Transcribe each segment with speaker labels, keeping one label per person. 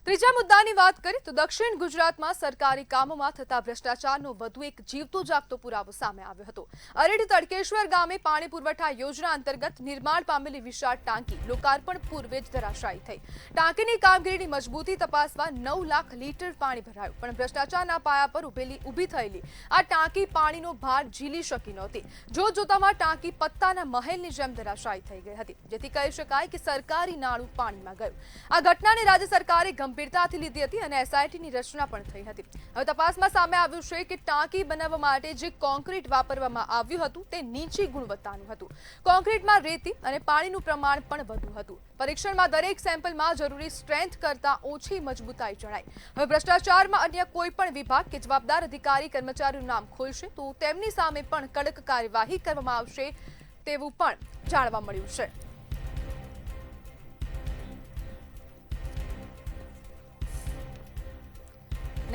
Speaker 1: ત્રીજા મુદ્દાની વાત કરીએ તો દક્ષિણ ગુજરાતમાં સરકારી કામોમાં થતા ભ્રષ્ટાચારનો વધુ એક જીવતો જાગતો પુરાવો સામે આવ્યો હતો। અરેડ તડકેશ્વર ગામે પાણી પુરવઠા યોજના અંતર્ગત નિર્માણ પામેલી વિશાળ ટાંકી લોકાર્પણ પૂર્વે જ ધરાશાયી થઈ। ટાંકીની કામગીરીની મજબૂતી તપાસવા 9 લાખ લીટર પાણી ભરાયું, પણ ભ્રષ્ટાચારના પાયા પર ઊભી થયેલી આ ટાંકી પાણીનો ભાર ઝીલી શકી નહોતી। જોતજોતામાં ટાંકી પત્તાના મહેલની જેમ ધરાશાયી થઈ ગઈ હતી, જેથી કહી શકાય કે સરકારી નાણું પાણીમાં ગયું। આ ઘટનાને રાજ્ય સરકારે ગંભીરતાથી લીધી હતી અને એસઆઈટીની રચના પણ થઈ હતી। હવે તપાસમાં સામે આવ્યું છે કે ટાંકી બનાવવા માટે જે કોન્ક્રીટ વાપરવામાં આવ્યું હતું તે નીચી ગુણવત્તાનું હતું। કોન્ક્રીટમાં રેતી અને પાણીનું પ્રમાણ પણ વધુ હતું। પરીક્ષણમાં દરેક સેમ્પલમાં જરૂરી સ્ટ્રેન્થ કરતાં ઓછી મજબૂતાઈ જણાઈ। હવે ભ્રષ્ટાચારમાં અન્ય કોઈ પણ વિભાગ કે જવાબદાર અધિકારી કર્મચારીનું નામ ખુલશે તો તેમની સામે પણ કડક કાર્યવાહી કરવામાં આવશે તેવું પણ જાણવા મળ્યું છે।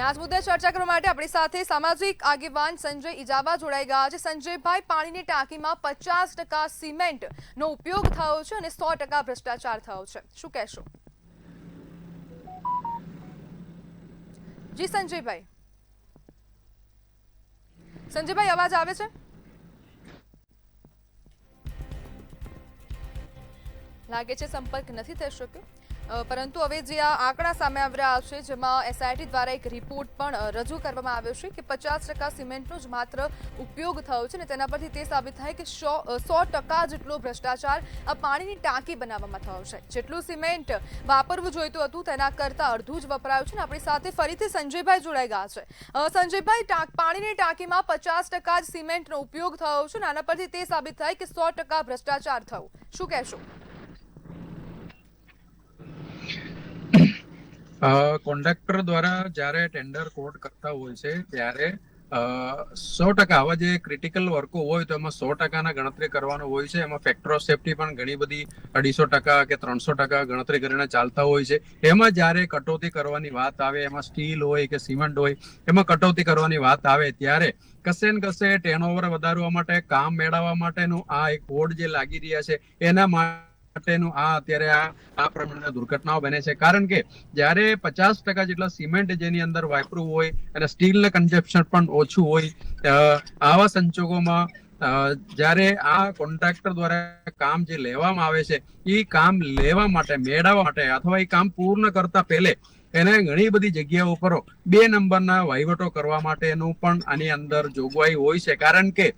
Speaker 1: आज मुद्दे चर्चा करवा माटे अपनी साथे सामाजिक आगेवान संजय इजावा जोड़ाई गया है। संजय भाई, पानी टाँकी में 50% सीमेंट नो उपयोग थयो छे अने 100% भ्रष्टाचार थयो छे, शुं कहेशो? जी संजय भाई आवाज आवे छे? लागे छे संपर्क नहीं थई शक्यो, परंतु हवे जे आ आंकड़ा सामे આવી રહ્યા છે જેમાં એસઆઈટી દ્વારા એક રિપોર્ટ પણ રજૂ કરવામાં આવ્યો છે કે 50% સિમેન્ટનો જ માત્ર ઉપયોગ થયો છે અને તેના પરથી તે સાબિત થાય કે 100% જેટલો ભ્રષ્ટાચાર આ પાણીની ટાંકી બનાવવામાં થયો છે। જેટલું સિમેન્ટ વાપરવું જોઈતું હતું તેના કરતાં અડધું જ વપરાયું છે। આપણી સાથે ફરીથી સંજયભાઈ જોડાઈ ગયા છે। સંજયભાઈ, પાણીની ટાંકીમાં 50% જ સિમેન્ટનો ઉપયોગ થયો છે અને આના પરથી તે સાબિત થાય કે 100% ભ્રષ્ટાચાર થયો, શું કહેશો?
Speaker 2: કોન્ટ્રાક્ટર દ્વારા જ્યારે ટેન્ડર કોડ કરતા હોય છે ત્યારે 100% આવા જે ક્રિટિકલ વર્કો હોય તો એમાં 100%ના ગણતરી કરવાનો હોય છે। એમાં ફેક્ટર ઓફ સેફ્ટી પણ ઘણી બધી 250% કે 300% ગણતરી કરીને ચાલતા હોય છે। એમાં જ્યારે કટોતી કરવાની વાત આવે, એમાં સ્ટીલ હોય કે સિમેન્ટ હોય, એમાં કટોતી કરવાની વાત આવે ત્યારે કશે ને કશે ટર્નઓવર વધારવા માટે, કામ મેળવવા માટેનું આ એક કોડ જે લાગી રહ્યા છે એના માટેનું આ અત્યારે આ પ્રમાણેના દુર્ઘટનાઓ બને છે। કારણ કે જ્યારે 50% જેટલા સિમેન્ટ જેની અંદર વાપરવું હોય અને સ્ટીલનું કન્ઝમ્પશન પણ ઓછું હોય, આવા સંજોગોમાં જ્યારે આ કોન્ટ્રાક્ટર દ્વારા કામ જે લેવામાં આવે છે એ કામ લેવા માટે, મેળવવા માટે અથવા એ કામ પૂર્ણ કરતા પહેલે એને ઘણી બધી જગ્યાઓ પર 2 નંબરના વહીવટો કરવા માટેનું પણ આની અંદર જોગવાઈ હોય છે। કારણ કે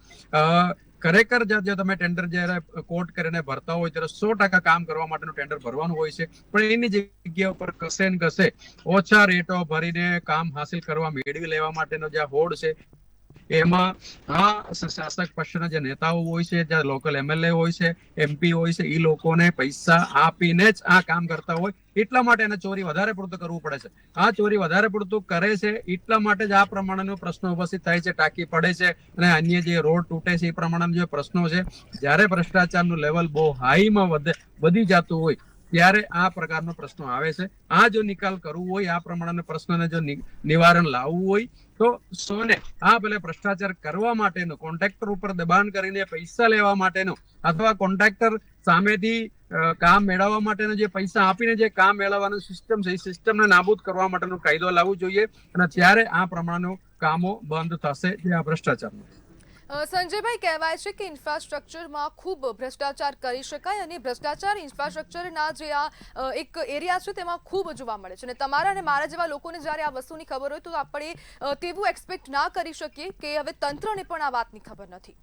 Speaker 2: ખરેખર જો તમે ટેન્ડર જ્યારે કોટ કરીને ભરતા હોય ત્યારે 100% કામ કરવા માટેનું ટેન્ડર ભરવાનું હોય છે, પણ એની જગ્યા ઉપર કશે ને કશે ઓછા રેટો ભરીને કામ હાસિલ કરવા, મેળવી લેવા માટેનો જે હોડ છે એમાં આ શાસક પક્ષના જે નેતાઓ હોય છે, જે લોકલ એમએલએ હોય છે, એમપી હોય છે, એ લોકોને પૈસા આપીને જ આ કામ કરતા હોય, એટલા માટે એને ચોરી વધારે પડતું કરવું પડે છે। આ ચોરી વધારે પડતું કરે છે એટલા માટે જ આ પ્રમાણેનો પ્રશ્ન ઉપસ્થિત થાય છે, ટાંકી પડે છે અને અન્ય જે રોડ તૂટે છે એ પ્રમાણેના જે પ્રશ્નો છે। જ્યારે ભ્રષ્ટાચારનું લેવલ બહુ હાઈમાં વધી જતું હોય ત્યારે આ પ્રકારનો પ્રશ્નો આવે છે। આ જો નિકાલ કરવું હોય, આ પ્રમાણેના પ્રશ્નને જો નિવારણ લાવવું હોય તો સોને આ ભલે ભ્રષ્ટાચાર કરવા માટેનું, કોન્ટ્રાક્ટર ઉપર દબાણ કરીને પૈસા લેવા માટેનું અથવા કોન્ટ્રાક્ટર સામેથી કામ મેળવવા માટેનો જે પૈસા આપીને જે કામ મેળવવાનું સિસ્ટમ છે એ સિસ્ટમને નાબૂદ કરવા માટેનો કાયદો લાવવો જોઈએ અને ત્યારે આ પ્રમાણેનું કામો બંધ થશે જે આ ભ્રષ્ટાચારનું।
Speaker 1: સંજયભાઈ, કહેવાય છે કે ઇન્ફ્રાસ્ટ્રક્ચરમાં ખૂબ ભ્રષ્ટાચાર કરી શકાય અને ભ્રષ્ટાચાર ઇન્ફ્રાસ્ટ્રક્ચરના જે આ એક એરિયા છે તેમાં ખૂબ જોવા મળે છે અને તમારા અને મારા જેવા લોકોને જ્યારે આ વસ્તુની ખબર હોય તો આપણે તેવું એક્સપેક્ટ ના કરી શકીએ કે હવે તંત્રને પણ આ વાતની ખબર નથી।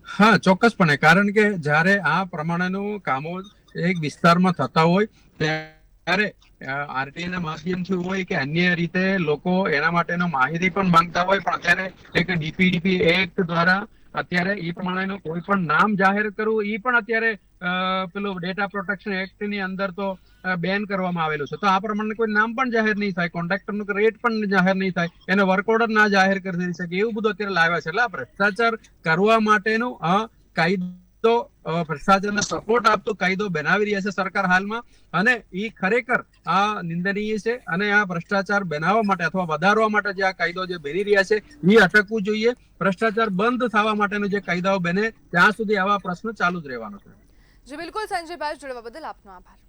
Speaker 2: હા, ચોક્કસપણે, કારણ કે જ્યારે આ પ્રમાણેનું કામો એક વિસ્તારમાં થતા હોય ત્યારે આરટીઆઈ ના માધ્યમથી હોય કે અન્ય રીતે લોકો એના માટેનો માહિતી પણ માંગતા હોય, પણ અત્યારે એક ડીપીડીપી એક્ટ દ્વારા અત્યારે એ પ્રમાણેનું કોઈ પણ નામ જાહેર કરવું એ પણ અત્યારે પેલું ડેટા પ્રોટેક્શન એક્ટ ની અંદર તો બેન કરવામાં આવેલું છે। તો આ પ્રમાણે કોઈ નામ પણ જાહેર નહીં થાય, કોન્ટ્રાક્ટરનું રેટ પણ જાહેર નહીં થાય, એને વર્ક ઓર્ડર ના જાહેર કરી શકે, એવું બધું અત્યારે લાવ્યા છે। એટલે આ ભ્રષ્ટાચાર કરવા માટેનું કાયદો, ભ્રષ્ટાચારને સપોર્ટ આપતો કાયદો બનાવી રહ્યા છે સરકાર હાલમાં, અને એ ખરેખર આ નિંદનીય છે અને આ ભ્રષ્ટાચાર બનાવવા માટે અથવા વધારવા માટે જે આ કાયદો જે બની રહ્યા છે એ અટકવું જોઈએ। ભ્રષ્ટાચાર બંધ થવા માટેનો જે કાયદાઓ બને ત્યાં સુધી આવા પ્રશ્ન ચાલુ જ રહેવાનો છે।
Speaker 1: जी बिल्कुल संजय भाई, जुड़वा बदल आपनो आभार।